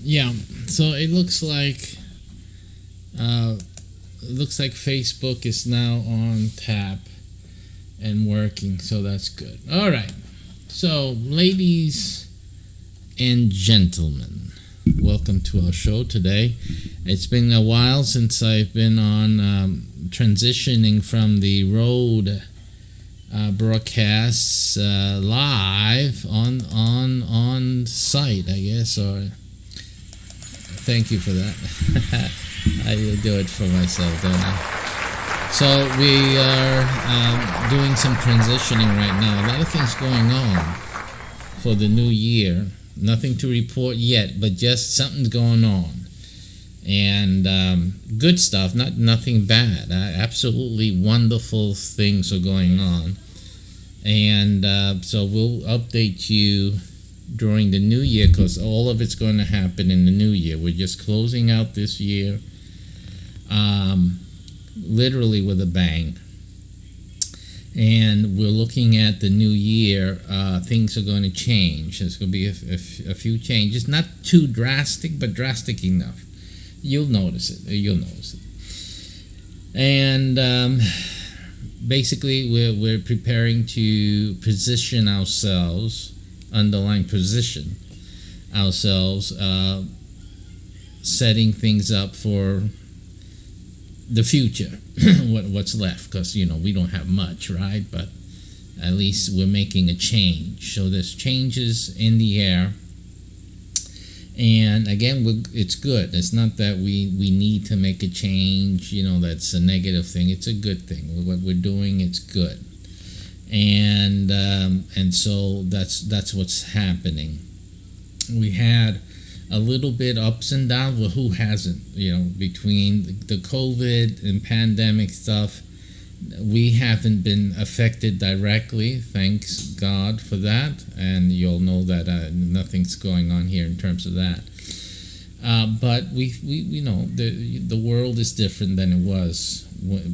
Yeah, so it looks like Facebook is now on tap and working, so that's good. All right. So, ladies and gentlemen, welcome to our show today. It's been a while since I've been on transitioning from the road broadcasts live on site, I guess. Or thank you for that. I do it for myself, don't I? So we are doing some transitioning right now. A lot of things going on for the new year. Nothing to report yet, but just something's going on. And good stuff, nothing bad. Absolutely wonderful things are going on. And so we'll update you during the new year, because all of it's going to happen in the new year. We're just closing out this year. Literally with a bang, and we're looking at the new year. Things are going to change. There's going to be a few changes, not too drastic, but drastic enough. You'll notice it. And basically, we're preparing to position ourselves, underline position ourselves, setting things up for the future, what's left, because we don't have much, right? But at least we're making a change. So there's changes in the air, and again, it's good. It's not that we need to make a change, that's a negative thing. It's a good thing. What we're doing, it's good, and so that's what's happening. We had a little bit ups and downs. Well, who hasn't? Between the COVID and pandemic stuff, we haven't been affected directly. Thanks God for that. And you'll know that nothing's going on here in terms of that. But we know the world is different than it was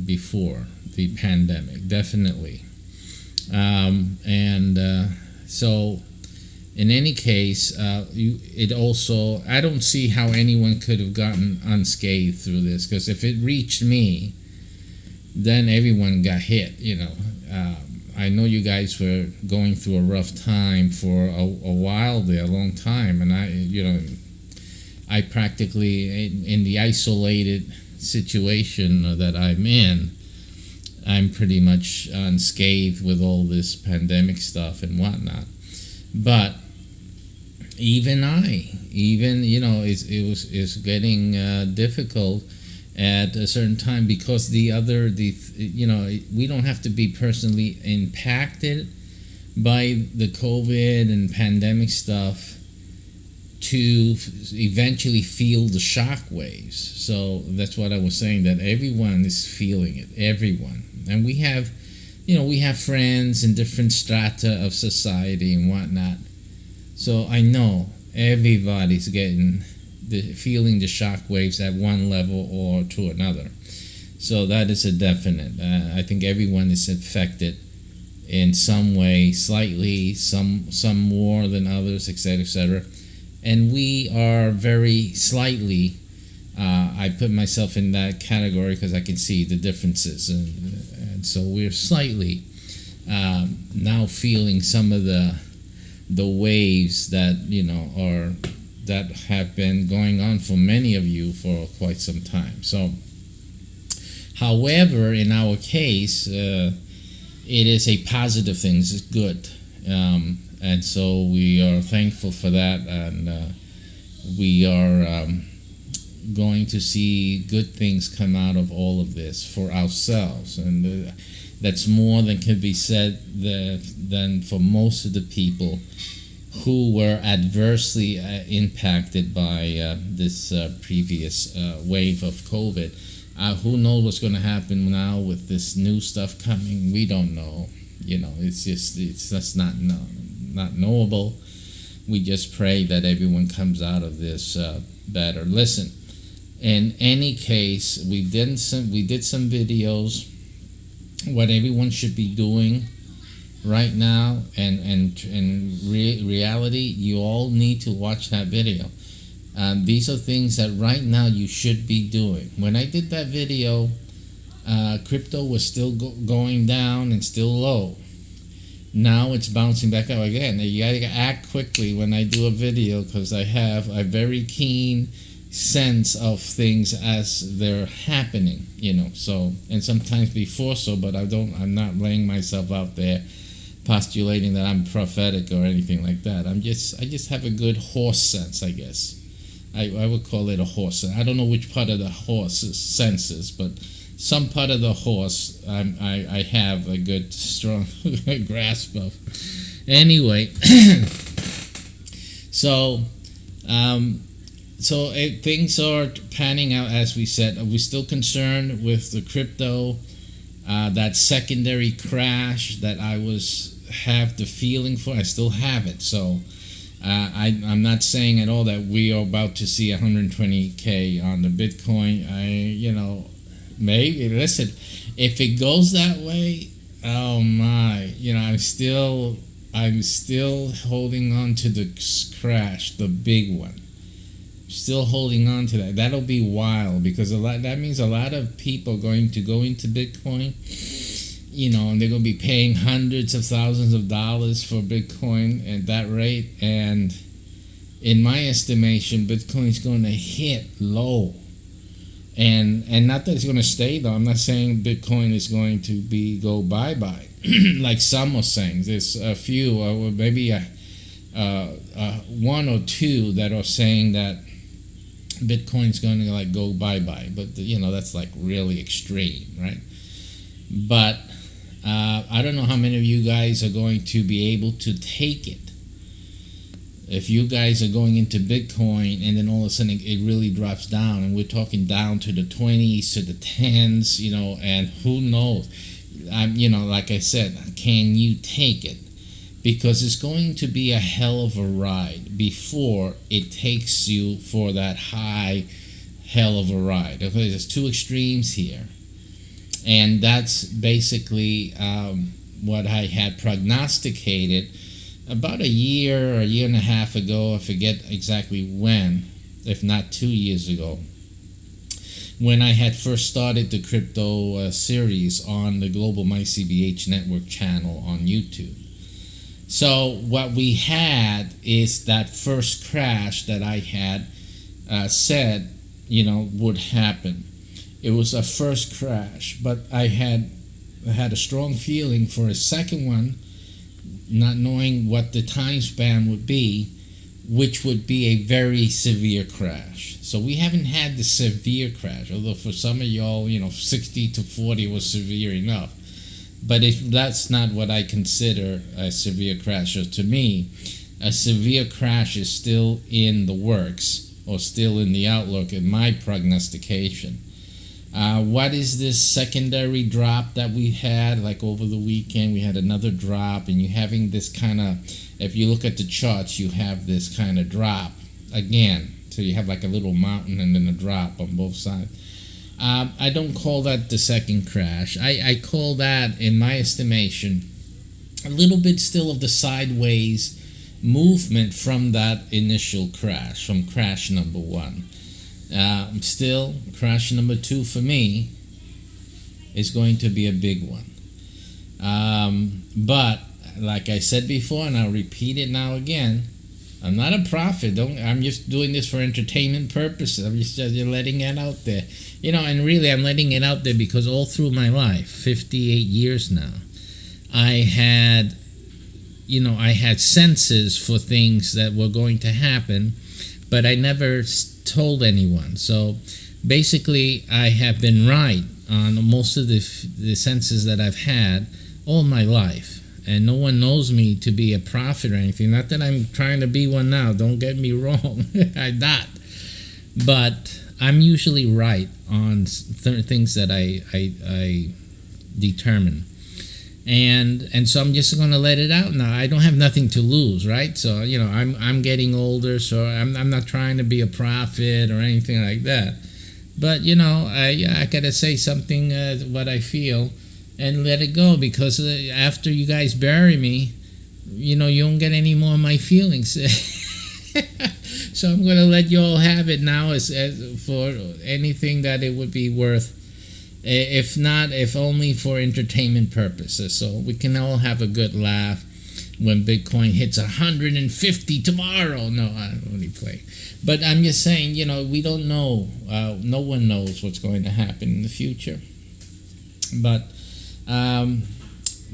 before the pandemic, definitely. So. In any case, I don't see how anyone could have gotten unscathed through this, because if it reached me, then everyone got hit. I know you guys were going through a rough time for a while there, a long time, and I practically, in the isolated situation that I'm in, I'm pretty much unscathed with all this pandemic stuff and whatnot. But even it was getting difficult at a certain time, because we don't have to be personally impacted by the COVID and pandemic stuff to eventually feel the shock waves. So that's what I was saying, that everyone is feeling it, everyone. And we have friends in different strata of society and whatnot. So I know everybody's feeling the shock waves at one level or to another. So that is a definite. I think everyone is affected in some way, slightly, some more than others, etc., etc. And we are very slightly. I put myself in that category because I can see the differences, and so we're slightly now feeling some of the waves that that have been going on for many of you for quite some time. So, however, in our case, it is a positive thing. It's good, and so we are thankful for that, and we are going to see good things come out of all of this for ourselves, and that's more than can be said than for most of the people who were adversely impacted by this previous wave of COVID. Who knows what's going to happen now with this new stuff coming? We don't know. It's just not knowable. We just pray that everyone comes out of this better. Listen, in any case, we did some videos. What everyone should be doing right now, and in reality, you all need to watch that video. These are things that right now you should be doing. When I did that video, crypto was still going down and still low. Now it's bouncing back up again. You gotta act quickly when I do a video, because I have a very keen sense of things as they're happening, so, and sometimes before, but I'm not laying myself out there postulating that I'm prophetic or anything like that. I just have a good horse sense, I guess. I would call it a horse sense. I don't know which part of the horse's senses, but some part of the horse I have a good strong grasp of. Anyway, so things are panning out as we said. Are we still concerned with the crypto? That secondary crash that I have the feeling for, I still have it. So I'm not saying at all that we are about to see 120K on the Bitcoin. Maybe, listen, if it goes that way, oh my, I'm still holding on to the crash, the big one. Still holding on to that. That'll be wild, because that means a lot of people are going to go into Bitcoin, and they're going to be paying hundreds of thousands of dollars for Bitcoin at that rate. And in my estimation, Bitcoin's going to hit low. And not that it's going to stay though. I'm not saying Bitcoin is going to go bye-bye like some are saying. There's a few, or maybe one or two that are saying that Bitcoin's going to go bye-bye, but that's really extreme, right? But I don't know how many of you guys are going to be able to take it. If you guys are going into Bitcoin and then all of a sudden it really drops down, and we're talking down to the 20s, to the 10s, and who knows? Like I said, can you take it? Because it's going to be a hell of a ride before it takes you for that high hell of a ride. Okay, there's two extremes here. And that's basically what I had prognosticated about a year and a half ago. I forget exactly when, if not 2 years ago, when I had first started the crypto series on the Global MyCBH Network channel on YouTube. So what we had is that first crash that I had said, would happen. It was a first crash, but I had a strong feeling for a second one, not knowing what the time span would be, which would be a very severe crash. So we haven't had the severe crash, although for some of y'all, 60 to 40 was severe enough. But if that's not what I consider a severe crash, or to me, a severe crash is still in the works, or still in the outlook in my prognostication. What is this secondary drop that we had? Like over the weekend, we had another drop, and you're having this kind of, if you look at the charts, you have this kind of drop again. So you have like a little mountain and then a drop on both sides. I don't call that the second crash. I call that, in my estimation, a little bit still of the sideways movement from that initial crash, from crash number one. Still, crash number two for me is going to be a big one. But like I said before, and I'll repeat it now again, I'm not a prophet. I'm just doing this for entertainment purposes. I'm just letting it out there. And really I'm letting it out there because all through my life, 58 years now, I had senses for things that were going to happen, but I never told anyone. So basically I have been right on most of the senses that I've had all my life. And no one knows me to be a prophet or anything. Not that I'm trying to be one now. Don't get me wrong. I'm not. But I'm usually right on things that I determine. And so I'm just going to let it out now. I don't have nothing to lose, right? So, I'm getting older, so I'm not trying to be a prophet or anything like that. But, I got to say something, what I feel, and let it go, because after you guys bury me, you don't get any more of my feelings. So I'm going to let you all have it now as for anything that it would be worth. If not, if only for entertainment purposes. So we can all have a good laugh when Bitcoin hits 150 tomorrow. No, I don't really play. But I'm just saying, we don't know. No one knows what's going to happen in the future. But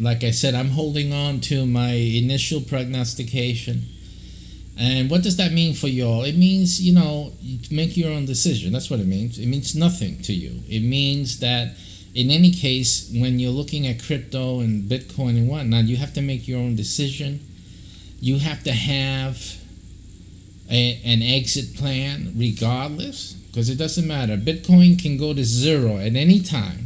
like I said, I'm holding on to my initial prognostication. And what does that mean for y'all? It means, you make your own decision. That's what it means. It means nothing to you. It means that in any case, when you're looking at crypto and Bitcoin and whatnot, you have to make your own decision. You have to have an exit plan regardless, because it doesn't matter. Bitcoin can go to zero at any time.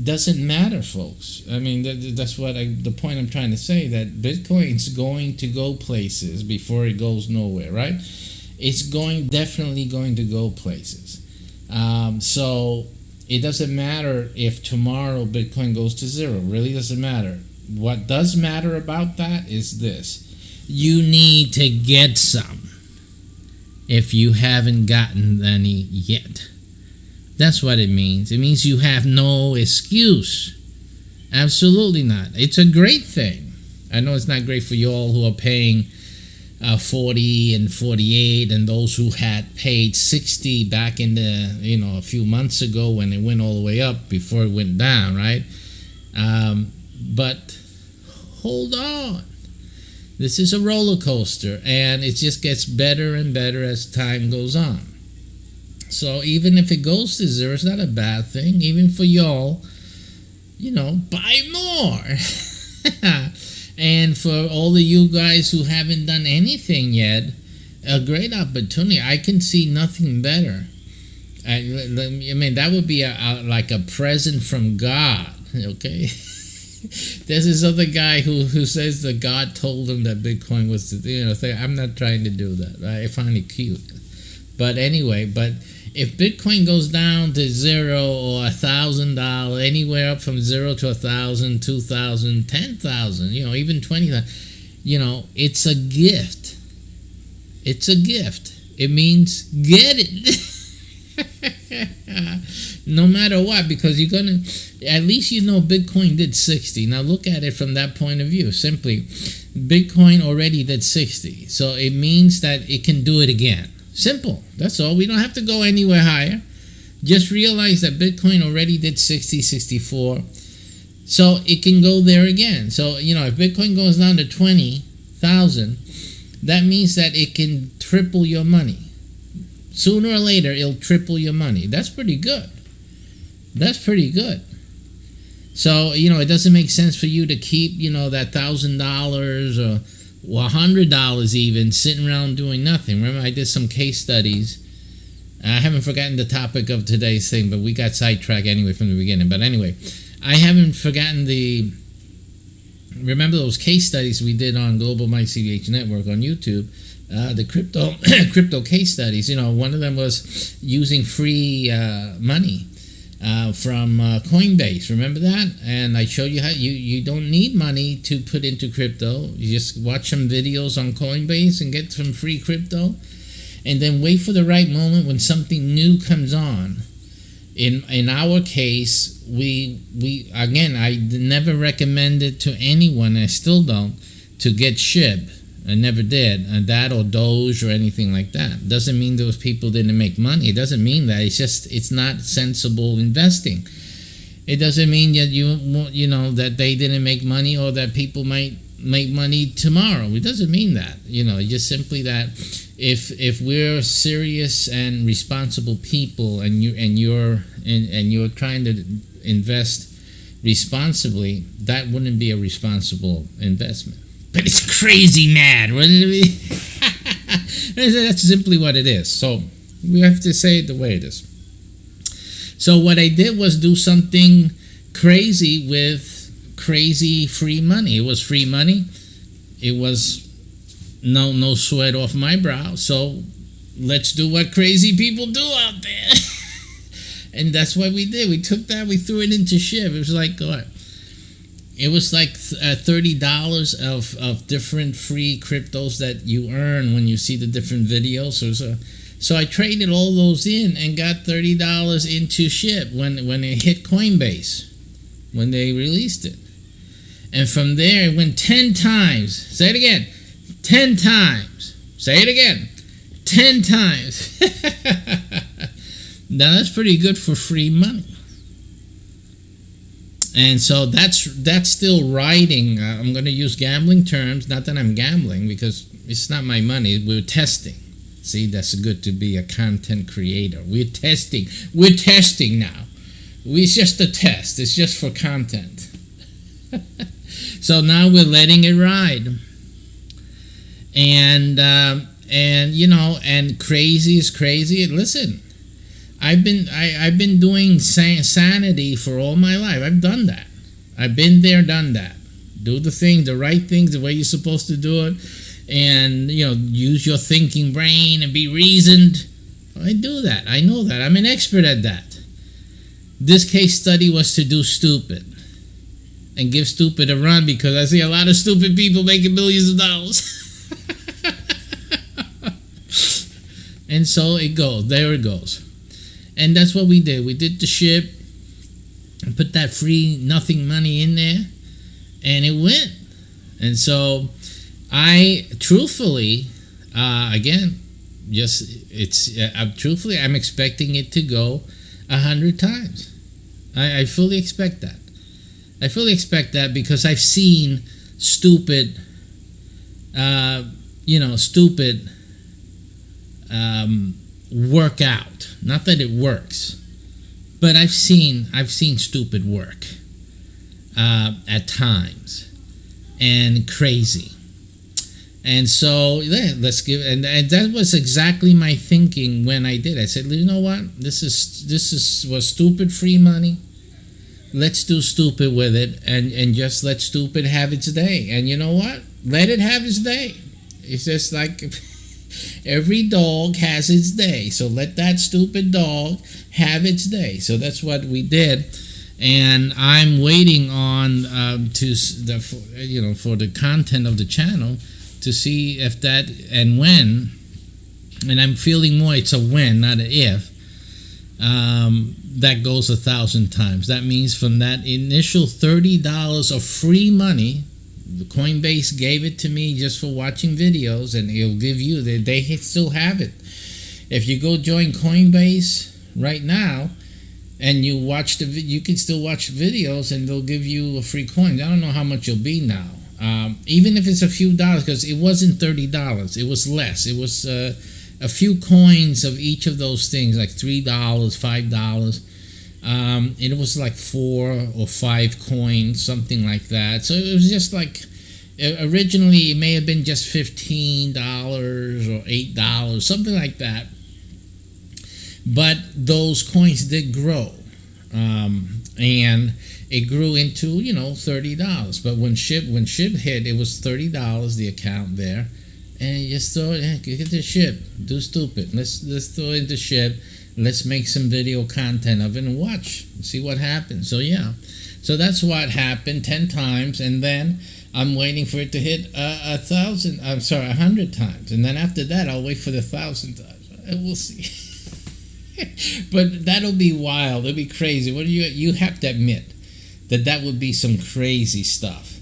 Doesn't matter, folks. I mean, that's what the point I'm trying to say, that Bitcoin's going to go places before it goes nowhere, right? It's definitely going to go places. So it doesn't matter if tomorrow Bitcoin goes to zero. It really doesn't matter. What does matter about that is this: you need to get some if you haven't gotten any yet. That's what it means. It means you have no excuse. Absolutely not. It's a great thing. I know it's not great for you all who are paying 40 and 48, and those who had paid 60 back in the, a few months ago when it went all the way up before it went down, right? But hold on. This is a roller coaster, and it just gets better and better as time goes on. So even if it goes to zero, it's not a bad thing. Even for y'all, buy more. And for all of you guys who haven't done anything yet, a great opportunity. I can see nothing better. I mean, that would be like a present from God, okay? There's this other guy who says that God told him that Bitcoin was the thing. I'm not trying to do that. Right? I find it cute. But anyway, if Bitcoin goes down to zero or $1,000, anywhere up from 0 to 1,000, 2,000, 10,000, even 20,000, it's a gift. It's a gift. It means get it. No matter what, because you're gonna, at least Bitcoin did 60. Now look at it from that point of view. Simply, Bitcoin already did 60, so it means that it can do it again. Simple. That's all. We don't have to go anywhere higher. Just realize that Bitcoin already did 60, 64. So it can go there again. So, if Bitcoin goes down to 20,000, that means that it can triple your money. Sooner or later, it'll triple your money. That's pretty good. That's pretty good. So, it doesn't make sense for you to keep, that $1,000 or $100 even sitting around doing nothing. Remember, I did some case studies. I haven't forgotten the topic of today's thing, but we got sidetracked anyway from the beginning. But anyway, I haven't forgotten remember those case studies we did on Global My CVH Network on YouTube, the crypto case studies. One of them was using free money from Coinbase. Remember that? And I showed you how you don't need money to put into crypto. You just watch some videos on Coinbase and get some free crypto, and then wait for the right moment when something new comes on. In our case, we again, I never recommended to anyone, I still don't, to get SHIB. I never did, and that or Doge or anything like that. Doesn't mean those people didn't make money. It doesn't mean that. It's just, it's not sensible investing. It doesn't mean that that they didn't make money or that people might make money tomorrow. It doesn't mean that. It's just simply that if we're serious and responsible people, and you're trying to invest responsibly, that wouldn't be a responsible investment. But it's crazy mad, wouldn't it be? That's simply what it is. So we have to say it the way it is. So what I did was do something crazy with crazy free money. It was free money. It was no sweat off my brow. So let's do what crazy people do out there. And that's what we did. We took that, we threw it into SHIB. It was like, what? it was like $30 of different free cryptos that you earn when you see the different videos. So I traded all those in and got $30 into SHIB when it hit Coinbase, when they released it. And from there it went 10 times. Say it again. 10 times. Say it again. 10 times. Now that's pretty good for free money. And so that's still riding. I'm going to use gambling terms. Not that I'm gambling, because it's not my money. We're testing. See, that's good to be a content creator. We're testing. We're testing now. It's just a test. It's just for content. So now we're letting it ride. And you know, and crazy is crazy. Listen, I've been doing sanity for all my life. I've done that. I've been there, done that. Do the right things, the way you're supposed to do it, and you know, use your thinking brain and be reasoned. I do that. I know that. I'm an expert at that. This case study was to do stupid and give stupid a run, because I see a lot of stupid people making millions of dollars. And so it goes. There it goes. And that's what we did. We did the SHIB and put that free nothing money in there, and it went. And so I truthfully, again, truthfully, I'm expecting it to go 100 times. I fully expect that. I fully expect that, because I've seen stupid, stupid work out. Not that it works, but I've seen stupid work at times, and crazy. And so yeah, let's give, and that was exactly my thinking when I did. I said, you know what? This was stupid free money. Let's do stupid with it, and just let stupid have its day. And you know what? Let it have its day. It's just like every dog has its day, so let that stupid dog have its day. So that's what we did, and I'm waiting on for the content of the channel to see if that and when, and I'm feeling more it's a when, not an if. That goes 1,000 times. That means from that initial $30 of free money, the Coinbase gave it to me just for watching videos, and it'll give you, they still have it. If you go join Coinbase right now and you watch you can still watch videos, and they'll give you a free coin. I don't know how much it'll be now, even if it's a few dollars, because it wasn't $30. It was less. It was a few coins of each of those things, like $3, $5. It was like 4 or 5 coins, something like that. So it was just like, originally it may have been just $15 or $8, something like that. But those coins did grow, and it grew into $30. But when SHIB hit, it was $30, the account there, and you just throw it. Get the SHIB, do stupid. Let's throw it into SHIB. Let's make some video content of it and watch, see what happens. So yeah, so that's what happened 10 times, and then I'm waiting for it to hit 100 times, and then after that I'll wait for the 1,000 times. We'll see. But that'll be wild. It'll be crazy. What do you have to admit that would be some crazy stuff.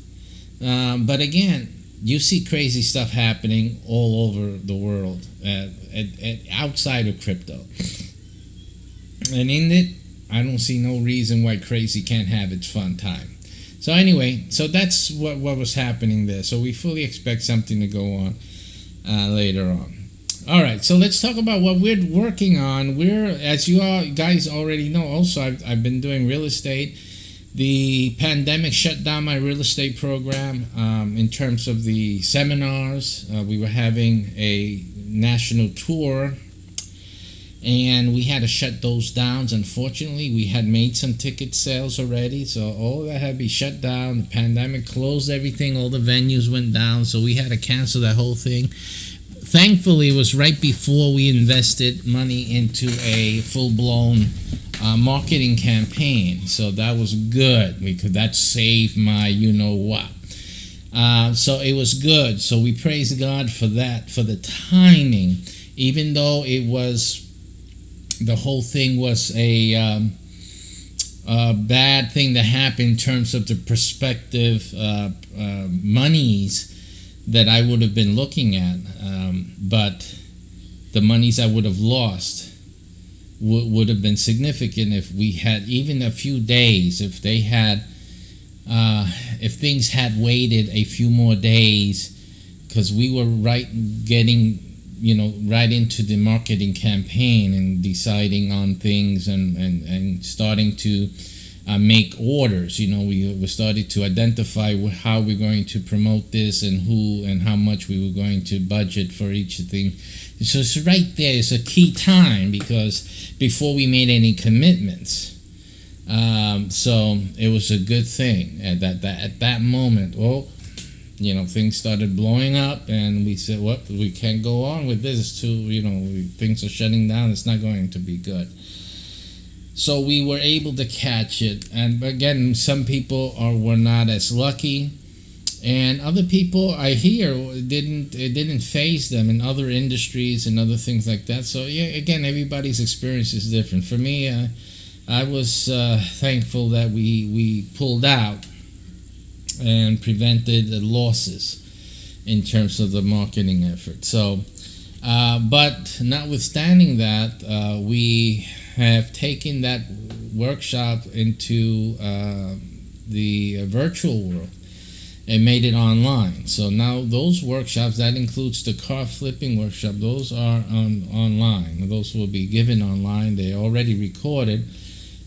But again, you see crazy stuff happening all over the world, outside of crypto. And in it, I don't see no reason why crazy can't have its fun time. So anyway, so that's what was happening there. So we fully expect something to go on later on. All right, so let's talk about what we're working on. As you all guys already know, also I've been doing real estate. The pandemic shut down my real estate program in terms of the seminars. We were having a national tour, and we had to shut those down. Unfortunately, we had made some ticket sales already, so all that had to be shut down. The pandemic closed everything. All the venues went down, so we had to cancel that whole thing. thankfully, it was right before we invested money into a full-blown marketing campaign. So that was good because that saved my you-know-what. So it was good. So we praise God for that, for the timing, even though it was, the whole thing was a bad thing that happened in terms of the prospective monies that I would have been looking at. But the monies I would have lost would have been significant if we had even a few days, if they had, if things had waited a few more days, because we were getting right into the marketing campaign and deciding on things and starting to make orders. We started to identify how we're going to promote this and who and how much we were going to budget for each thing. So it's right there. It's a key time because before we made any commitments. So it was a good thing at that moment. Well, things started blowing up, and we said, "Well, we can't go on with this. Things are shutting down. It's not going to be good." So we were able to catch it, and again, some people were not as lucky, and other people I hear it didn't faze them in other industries and other things like that. So yeah, again, everybody's experience is different. For me, I was thankful that we pulled out and prevented the losses in terms of the marketing effort. So, but notwithstanding that, we have taken that workshop into the virtual world and made it online. So now those workshops, that includes the car flipping workshop, those are online. Those will be given online. They're already recorded.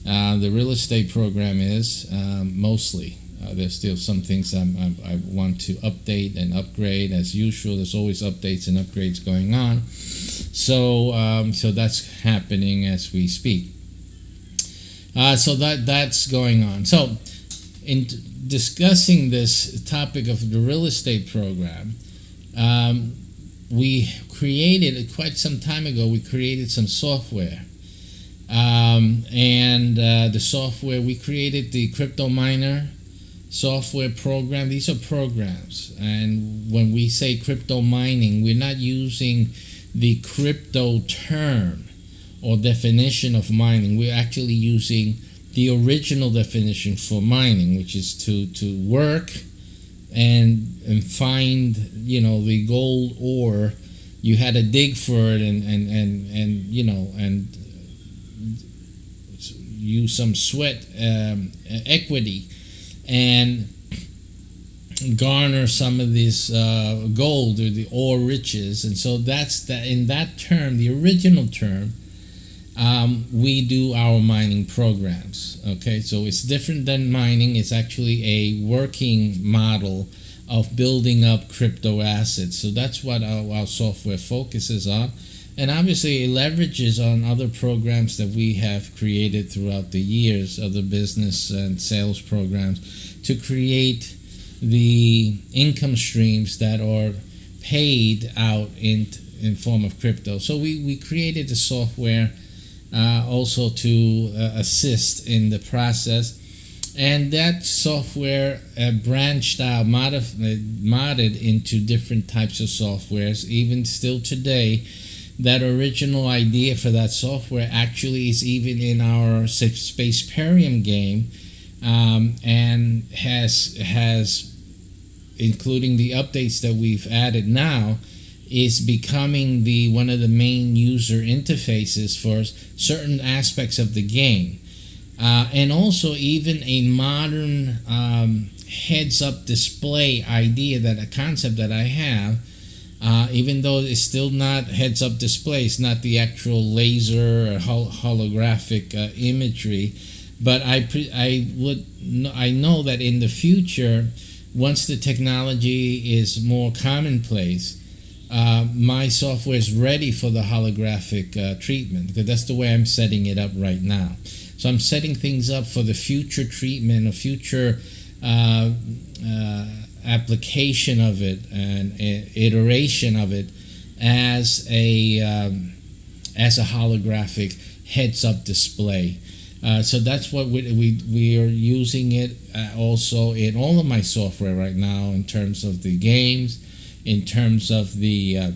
The real estate program is mostly. There's still some things I want to update and upgrade. As usual, there's always updates and upgrades going on. So that's happening as we speak. So that's going on. So in discussing this topic of the real estate program, we created, quite some time ago, we created some software. The software, we created the crypto miner software program. These are programs, and when we say crypto mining, we're not using the crypto term or definition of mining. We're actually using the original definition for mining, which is to work and find the gold ore. You had to dig for it and use some sweat equity and garner some of this gold or the ore riches. And so that's that. In that term, the original term, we do our mining programs. Okay, so it's different than mining. It's actually a working model of building up crypto assets. So that's what our software focuses on. And obviously it leverages on other programs that we have created throughout the years, other business and sales programs, to create the income streams that are paid out in form of crypto. So we created the software also to assist in the process. And that software branched out, modded into different types of softwares. Even still today, that original idea for that software actually is even in our Spaceparium game, and has, including the updates that we've added now, is becoming one of the main user interfaces for certain aspects of the game. And also even a modern heads-up display idea, a concept that I have, even though it's still not heads-up display, it's not the actual laser or holographic imagery, but I know that in the future, once the technology is more commonplace, my software is ready for the holographic treatment, because that's the way I'm setting it up right now. So I'm setting things up for the future treatment, a future application of it and iteration of it as a holographic heads-up display. So that's what we are using it also in all of my software right now, in terms of the games, in terms of the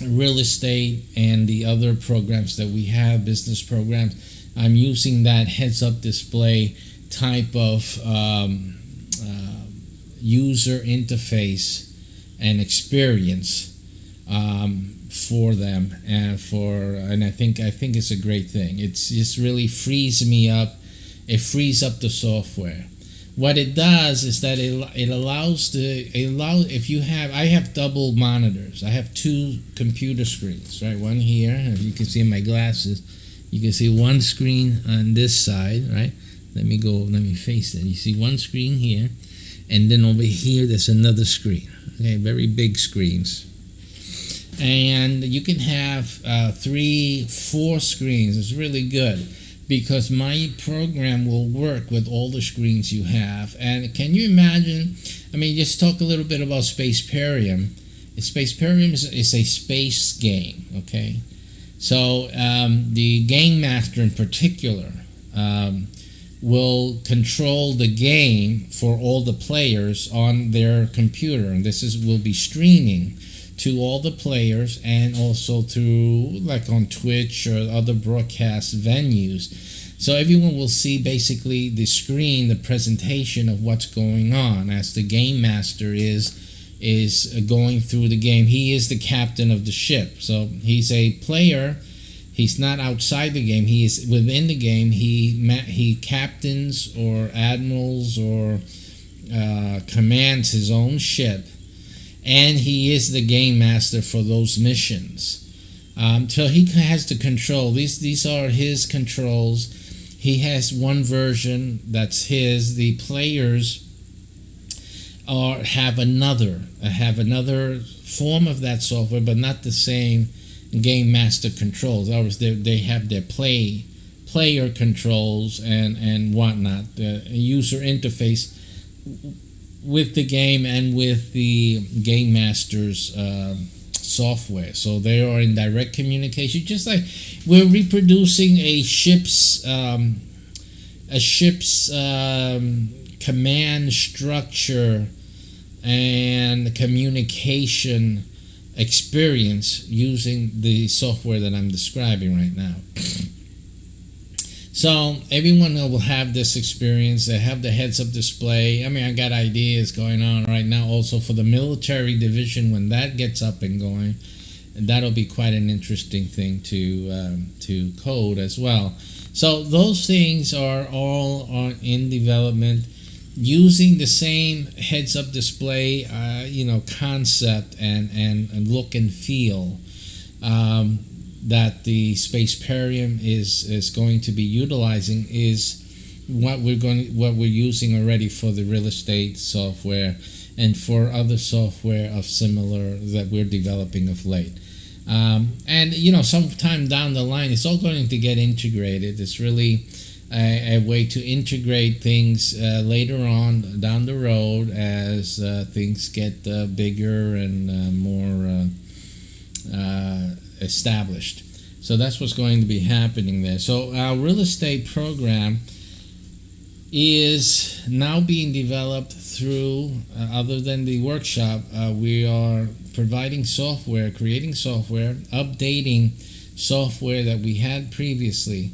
real estate and the other programs that we have, business programs. I'm using that heads-up display type of user interface and experience for them, and I think it's a great thing. It's just really frees me up. It frees up the software. What it does is that it allows if you have, I have double monitors. I have two computer screens, right? One here, as you can see in my glasses. You can see one screen on this side, right? Let me face it. You see one screen here, and then over here there's another screen. Okay, very big screens. And you can have 3, 4 screens. It's really good because my program will work with all the screens you have. And can you imagine? I mean, just talk a little bit about Spaceparium. Spaceparium is a space game, okay? So the game master in particular will control the game for all the players on their computer, and will be streaming to all the players, and also through, like, on Twitch or other broadcast venues. So everyone will see basically the screen, the presentation of what's going on as the game master is going through the game. He is the captain of the ship. So he's a player. He's not outside the game. He is within the game. He captains or admirals or commands his own ship, and he is the game master for those missions. So he has the control. These are his controls. He has one version that's his. The players have another form of that software, but not the same game master controls. They have their player controls and whatnot, the user interface with the game and with the game master's software. So they are in direct communication, just like we're reproducing a ship's command structure and communication experience using the software that I'm describing right now. So everyone will have this experience. They have the heads-up display. I mean, I got ideas going on right now also for the military division when that gets up and going. And that'll be quite an interesting thing to code as well. So those things are all in development, using the same heads-up display, concept and look and feel that the Spaceparium is going to be utilizing is what we're using already for the real estate software and for other software of similar that we're developing of late. And sometime down the line, it's all going to get integrated. It's really a way to integrate things later on down the road as things get bigger and more established. So that's what's going to be happening there. So our real estate program is now being developed through, other than the workshop, we are providing software, creating software, updating software that we had previously.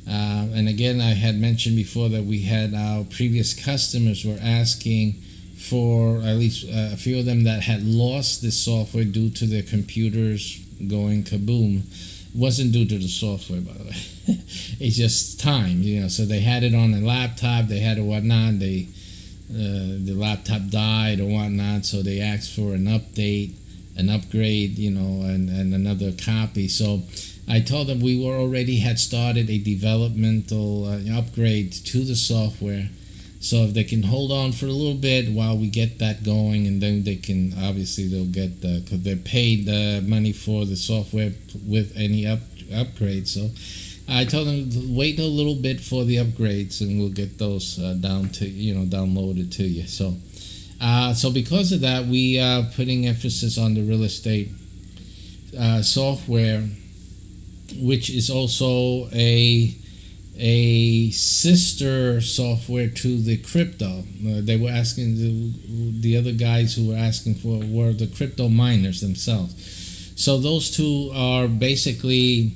And again, I had mentioned before that we had our previous customers were asking for at least a few of them that had lost this software due to their computers going kaboom. It wasn't due to the software, by the way. It's just time, So they had it on a laptop, they had it whatnot. The laptop died or whatnot, so they asked for an update, an upgrade, and another copy. So I told them we already had started a developmental upgrade to the software. So if they can hold on for a little bit while we get that going, and then they can, obviously they'll get, because they're paid money for the software with any upgrade. So I told them to wait a little bit for the upgrades, and we'll get those downloaded to you. So because of that, we are putting emphasis on the real estate software, which is also a sister software to the crypto. They were asking the other guys who were asking for were the crypto miners themselves. So those two are basically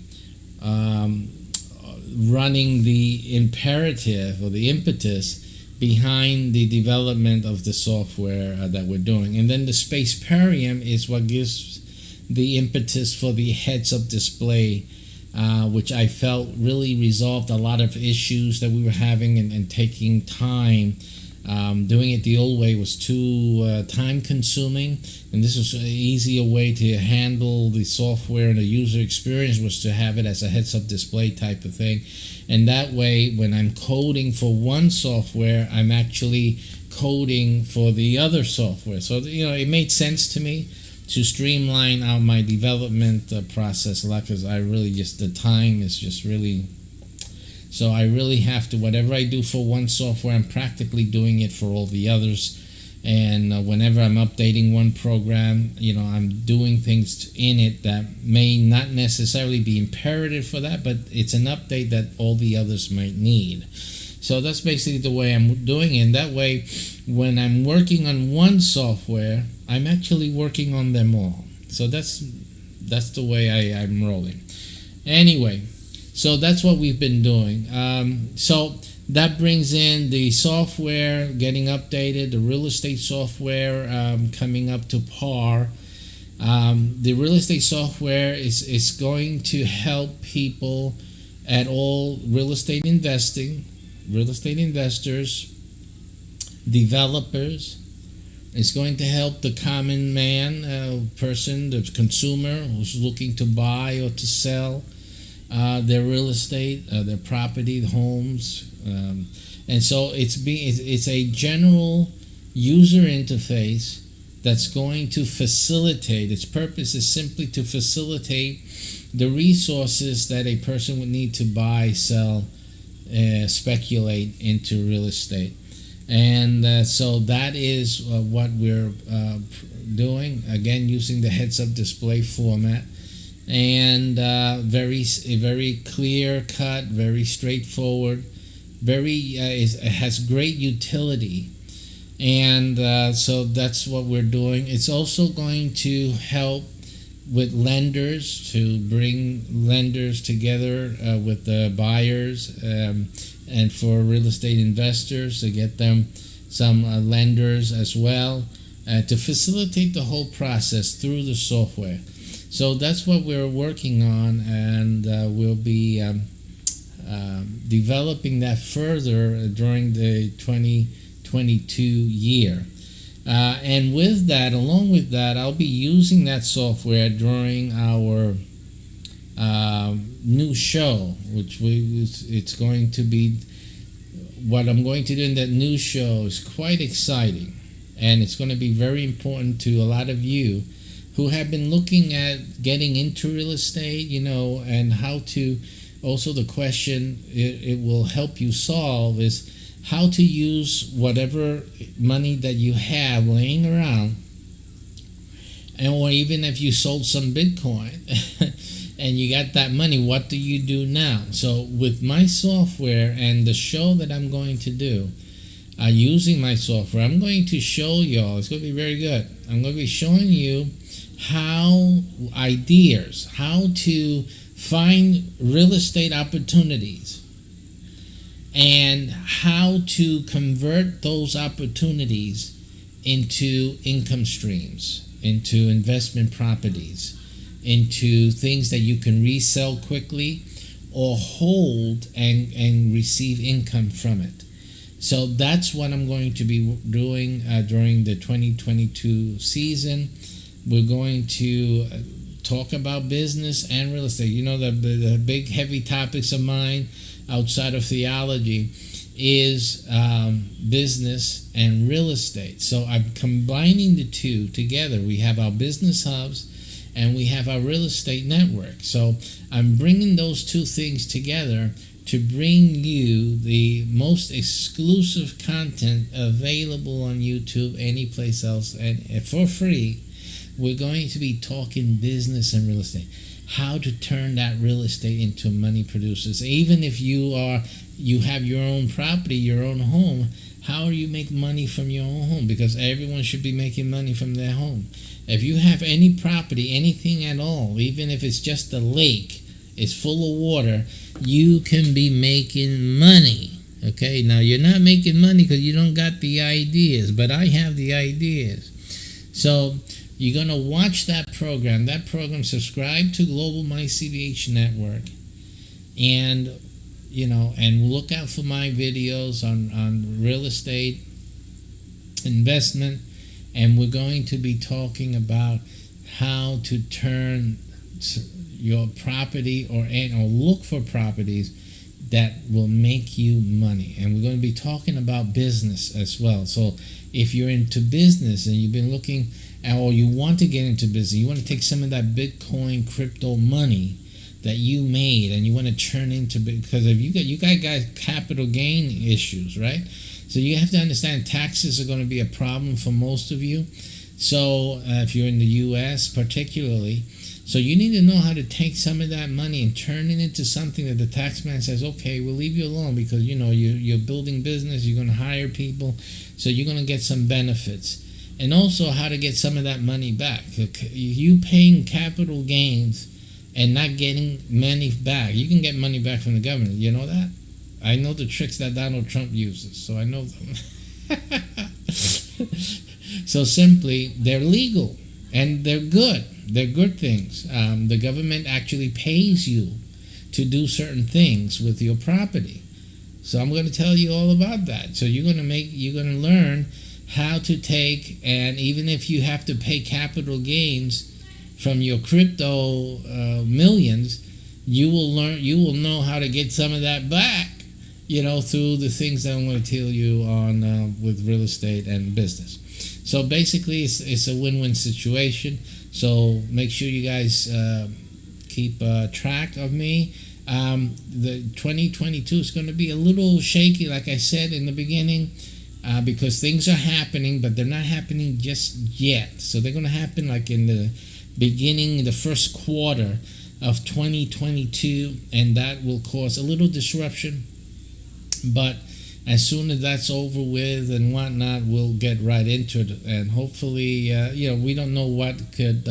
running the imperative or the impetus behind the development of the software that we're doing. And then the Spaceparium is what gives the impetus for the heads-up display, which I felt really resolved a lot of issues that we were having and taking time. Doing it the old way was too time-consuming, and this was an easier way to handle the software and the user experience was to have it as a heads-up display type of thing. And that way, when I'm coding for one software, I'm actually coding for the other software. So, it made sense to me to streamline out my development process a lot, because I really the time is just really... So I really have to, whatever I do for one software, I'm practically doing it for all the others. And whenever I'm updating one program, I'm doing things in it that may not necessarily be imperative for that, but it's an update that all the others might need. So that's basically the way I'm doing it. And that way, when I'm working on one software, I'm actually working on them all. So that's the way I'm rolling. Anyway, so that's what we've been doing. So that brings in the software getting updated, the real estate software coming up to par. The real estate software is going to help people at all real estate investing, real estate investors, developers. It's going to help the common man, person, the consumer who's looking to buy or to sell their real estate, their property, homes. And so it's a general user interface that's going to facilitate. Its purpose is simply to facilitate the resources that a person would need to buy, sell, speculate into real estate. And so that is what we're doing, again using the heads-up display format, and very clear cut, very straightforward, it has great utility. And so that's what we're doing. It's also going to help with lenders, to bring lenders together with the buyers, and for real estate investors to get them some lenders as well, to facilitate the whole process through the software. So that's what we're working on, and we'll be developing that further during the 2022 year. And with that, along with that, I'll be using that software during our new show, which it's going to be, what I'm going to do in that new show is quite exciting, and it's going to be very important to a lot of you who have been looking at getting into real estate, and how to, also the question it will help you solve is how to use whatever money that you have laying around, or even if you sold some Bitcoin and you got that money, what do you do now? So with my software and the show that I'm going to do, using my software, I'm going to show y'all, it's going to be very good, I'm going to be showing you how to find real estate opportunities, and how to convert those opportunities into income streams, into investment properties, into things that you can resell quickly or hold and receive income from it. So that's what I'm going to be doing during the 2022 season. We're going to talk about business and real estate. The big heavy topics of mine outside of theology is business and real estate. So I'm combining the two together. We have our business hubs and we have our real estate network. So I'm bringing those two things together to bring you the most exclusive content available on YouTube, any place else, and for free, we're going to be talking business and real estate. How to turn that real estate into money producers. Even if you have your own property, your own home, how do you make money from your own home? Because everyone should be making money from their home. If you have any property, anything at all, even if it's just a lake, it's full of water, you can be making money. Okay, now you're not making money because you don't got the ideas, but I have the ideas. So you're going to watch that program. Subscribe to Global Money CBH Network, and and look out for my videos on real estate investment. And we're going to be talking about how to turn your property or look for properties that will make you money. And we're going to be talking about business as well. So if you're into business and you've been looking or you want to get into business, you want to take some of that Bitcoin crypto money that you made and you want to turn into, because if you got capital gain issues, right? So you have to understand taxes are going to be a problem for most of you. So if you're in the U.S. particularly, so you need to know how to take some of that money and turn it into something that the tax man says, okay, we'll leave you alone because you're building business, you're going to hire people, so you're going to get some benefits. And also how to get some of that money back. You paying capital gains and not getting money back. You can get money back from the government. You know that? I know the tricks that Donald Trump uses, so I know them. So simply, they're legal and they're good. They're good things. The government actually pays you to do certain things with your property. So I'm going to tell you all about that. So you're going to learn how to take, and even if you have to pay capital gains from your crypto millions, you will know how to get some of that back, through the things that I'm going to tell you on with real estate and business. So basically, it's a win-win situation. So make sure you guys keep track of me. The 2022 is going to be a little shaky, like I said in the beginning, because things are happening, but they're not happening just yet. So they're going to happen like in the beginning, the first quarter of 2022, and that will cause a little disruption. But as soon as that's over with and whatnot, we'll get right into it. And hopefully, we don't know what could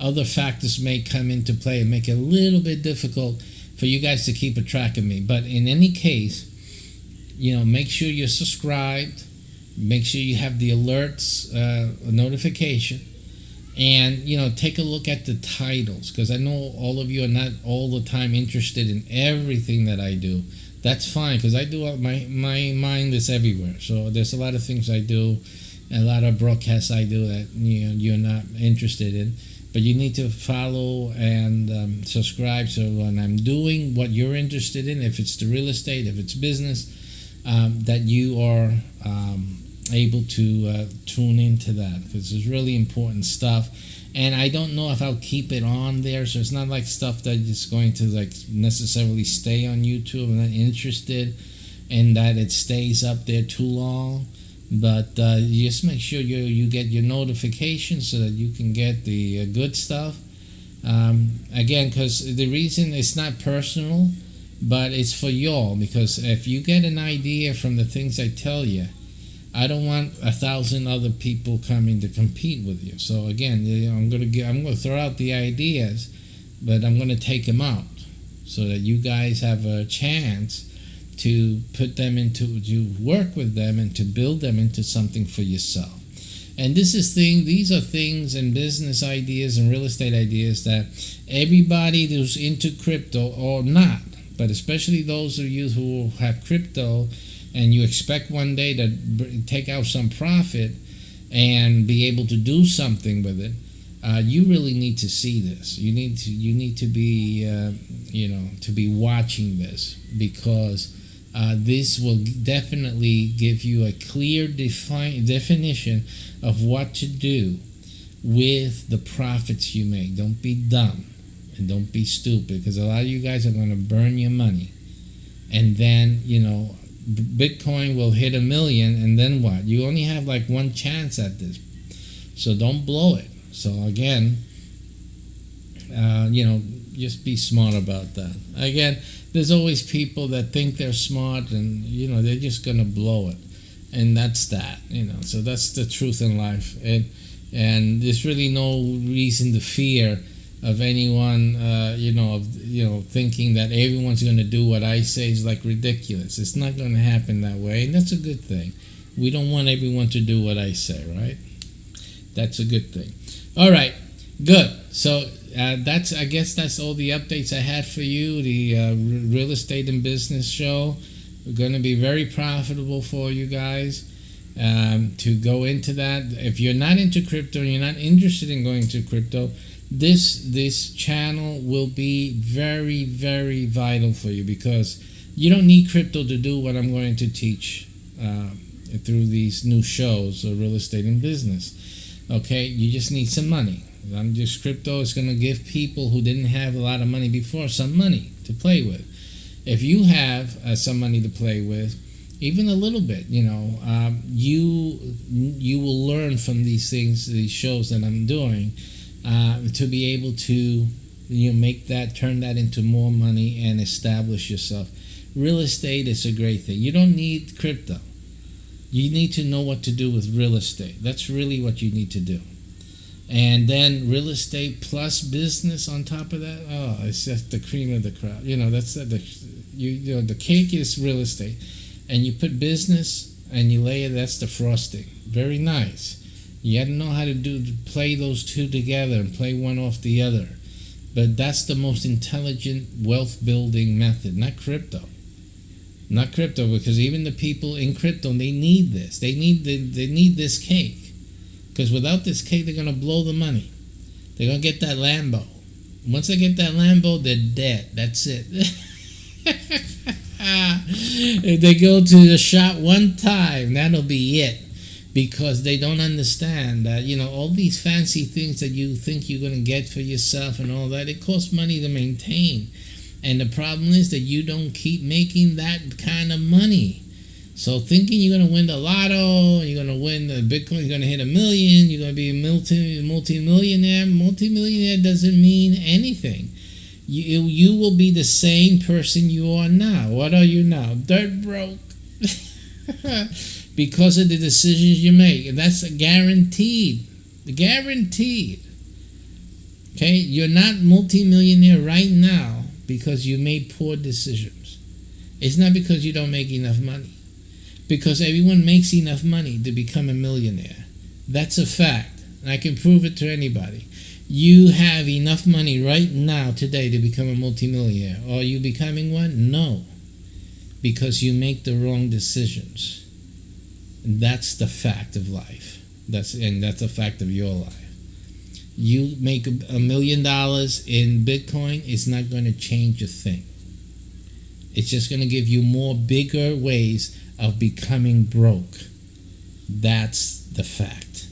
other factors may come into play and make it a little bit difficult for you guys to keep a track of me. But in any case, make sure you're subscribed. Make sure you have the alerts notification. And, take a look at the titles, because I know all of you are not all the time interested in everything that I do. That's fine, because I do my mind is everywhere. So there's a lot of things I do, a lot of broadcasts I do that you're not interested in. But you need to follow and subscribe. So when I'm doing what you're interested in, if it's the real estate, if it's business, that you are able to tune into that, because it's really important stuff. And I don't know if I'll keep it on there, so it's not like stuff that is going to necessarily stay on YouTube. I'm not interested in that it stays up there too long. But just make sure you get your notifications so that you can get the good stuff. Again, because the reason it's not personal, but it's for y'all. Because if you get an idea from the things I tell you, I don't want 1,000 other people coming to compete with you. So again, I'm going to throw out the ideas, but I'm going to take them out so that you guys have a chance to put them to work with them and to build them into something for yourself. And these are things and business ideas and real estate ideas that everybody who's into crypto or not, but especially those of you who have crypto and you expect one day to take out some profit and be able to do something with it, you really need to see this. You need to be to be watching this, because this will definitely give you a clear definition of what to do with the profits you make. Don't be dumb and don't be stupid, because a lot of you guys are going to burn your money, and then Bitcoin will hit 1 million, and then what? You only have one chance at this, so don't blow it. So again, just be smart about that. Again, there's always people that think they're smart, and they're just gonna blow it, and that's that. So that's the truth in life, and there's really no reason to fear of anyone, thinking that everyone's going to do what I say is like ridiculous. It's not going to happen that way, and that's a good thing. We don't want everyone to do what I say, right? That's a good thing. All right, good. So I guess that's all the updates I had for you. The real estate and business show. We're going to be very profitable for you guys. To go into that, if you're not into crypto, you're not interested in going to crypto, this channel will be very, very vital for you, because you don't need crypto to do what I'm going to teach through these new shows of real estate and business. Okay, you just need some money. Crypto is going to give people who didn't have a lot of money before some money to play with. If you have some money to play with, even a little bit, you will learn from these things, these shows that I'm doing, to be able to turn that into more money and establish yourself. Real estate is a great thing. You don't need crypto. You need to know what to do with real estate. That's really what you need to do. And then real estate plus business on top of that. Oh, it's just the cream of the crop. The cake is real estate, and you put business and you layer. That's the frosting. Very nice. You got to know how to play those two together and play one off the other. But that's the most intelligent wealth building method, not crypto. Not crypto, because even the people in crypto, they need this. They need this cake. Because without this cake, they're going to blow the money. They're going to get that Lambo. Once they get that Lambo, they're dead. That's it. If they go to the shop one time, that'll be it. Because they don't understand that, all these fancy things that you think you're going to get for yourself and all that, it costs money to maintain. And the problem is that you don't keep making that kind of money. So thinking you're going to win the lotto, you're going to win the Bitcoin, you're going to hit $1 million, you're going to be a multi-millionaire. Multi-millionaire doesn't mean anything. You will be the same person you are now. What are you now? Dirt broke. Because of the decisions you make. And that's guaranteed. Guaranteed. Okay? You're not multi-millionaire right now because you made poor decisions. It's not because you don't make enough money. Because everyone makes enough money to become a millionaire. That's a fact. And I can prove it to anybody. You have enough money right now today to become a multimillionaire. Are you becoming one? No. Because you make the wrong decisions. And that's the fact of life. That's the fact of your life. You make $1 million in Bitcoin, it's not going to change a thing. It's just going to give you more bigger ways of becoming broke. That's the fact.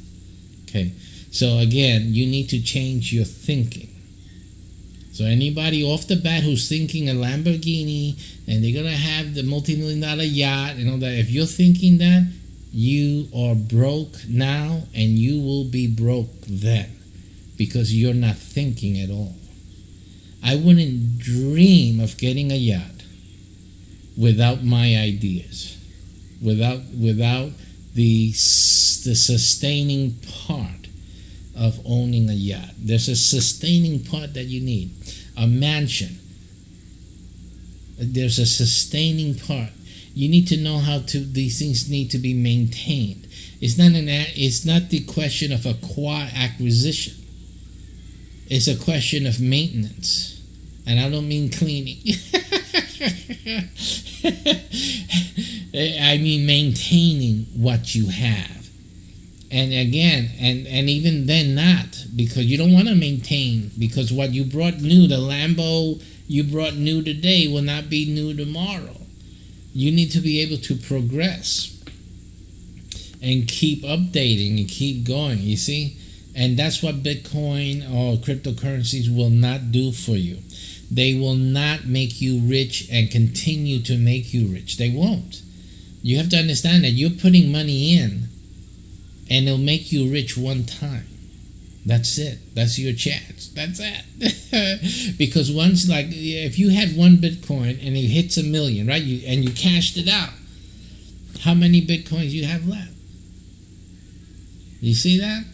Okay. So again, you need to change your thinking. So anybody off the bat who's thinking a Lamborghini and they're going to have the multi-million-dollar yacht and all that, if you're thinking that, you are broke now and you will be broke then, because you're not thinking at all. I wouldn't dream of getting a yacht without my ideas, without the sustaining part of owning a yacht. There's a sustaining part that you need. A mansion. There's a sustaining part. You need to know how these things need to be maintained. It's not the question of acquisition. It's a question of maintenance. And I don't mean cleaning. I mean maintaining what you have. And again, and even then not, because you don't want to maintain, because what you brought new, the Lambo you brought new today will not be new tomorrow. You need to be able to progress and keep updating and keep going, you see? And that's what Bitcoin or cryptocurrencies will not do for you. They will not make you rich and continue to make you rich. They won't. You have to understand that you're putting money in and it'll make you rich one time. That's it. That's your chance. That's it. Because once, like, if you had one Bitcoin and it hits 1 million, right? And you cashed it out, how many Bitcoins you have left? You see that?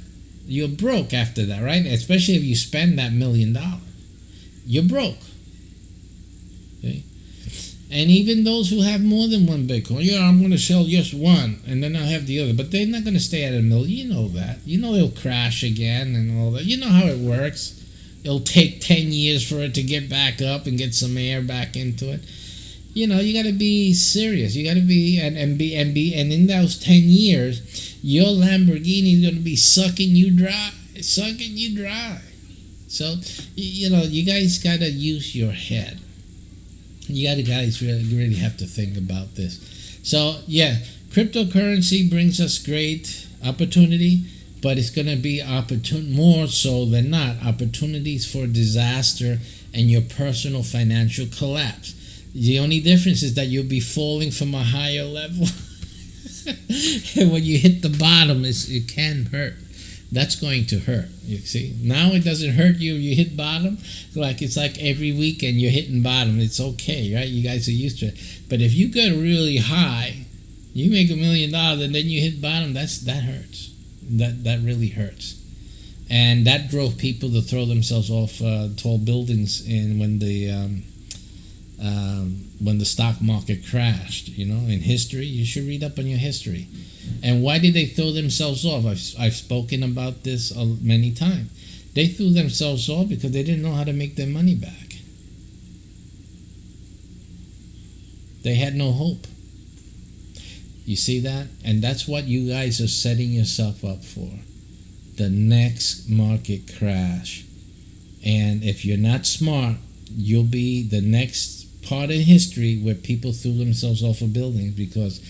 You're broke after that, right? Especially if you spend that $1 million. You're broke. Okay? And even those who have more than one Bitcoin, I'm going to sell just one, and then I'll have the other. But they're not going to stay at 1 million. You know that. You know it'll crash again and all that. You know how it works. It'll take 10 years for it to get back up and get some air back into it. You got to be serious. You got to be and in those 10 years, your Lamborghini is going to be sucking you dry. So, you guys got to use your head. You guys really have to think about this. So, yeah, cryptocurrency brings us great opportunity, but it's going to be more so than not opportunities for disaster and your personal financial collapse. The only difference is that you'll be falling from a higher level. And when you hit the bottom, it can hurt. That's going to hurt. You see, now it doesn't hurt you. You hit bottom, it's like every weekend you're hitting bottom. It's okay, right? You guys are used to it. But if you get really high, you make $1 million and then you hit bottom. That hurts. That really hurts. And that drove people to throw themselves off tall buildings. And when the stock market crashed, in history, you should read up on your history. And why did they throw themselves off? I've spoken about this many times. They threw themselves off because they didn't know how to make their money back. They had no hope. You see that? And that's what you guys are setting yourself up for. The next market crash. And if you're not smart, you'll be the next part in history where people threw themselves off of buildings because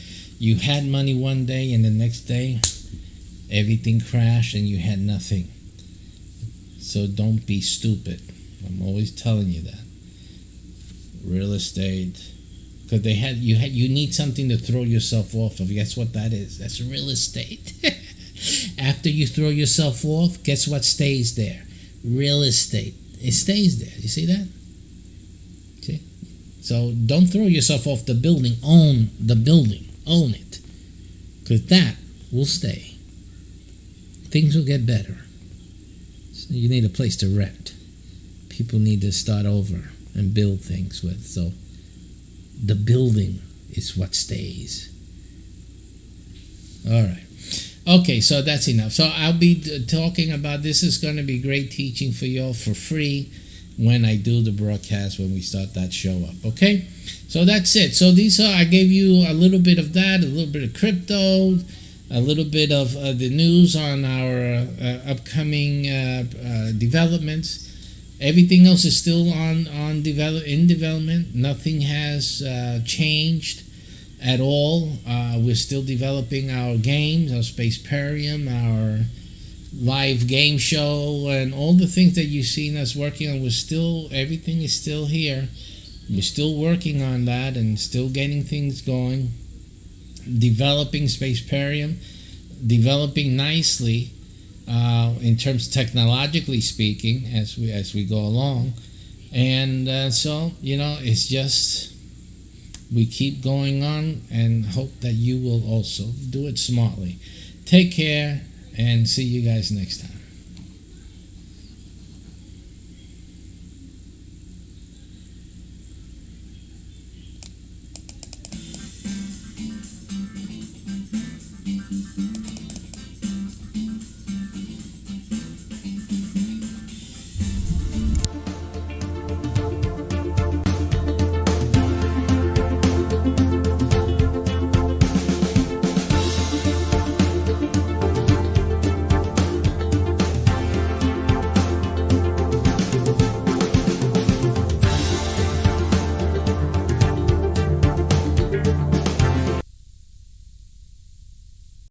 you had money one day and the next day everything crashed and you had nothing. So don't be stupid. I'm always telling you that. Real estate, because you need something to throw yourself off of. Guess what that is? That's real estate. After you throw yourself off, guess what stays there? Real estate. It stays there. You see that? See? So don't throw yourself off the building. Own the building. Own it, because that will stay. Things will get better. So you need a place to rent. People need to start over and build things with. So the building is what stays. All right. Okay, so that's enough. So I'll be talking about this. Is going to be great teaching for y'all for free when I do the broadcast, when we start that show up. Okay? So that's it. So I gave you a little bit of that, a little bit of crypto, a little bit of the news on our upcoming developments. Everything else is still in development. Nothing has changed at all. We're still developing our games, our Spaceparium, our live game show, and all the things that you've seen us working on. Everything is still here. We're still working on that and still getting things going. Developing Spaceparium, developing nicely in terms technologically speaking as we go along. And so it's just we keep going on and hope that you will also do it smartly. Take care and see you guys next time.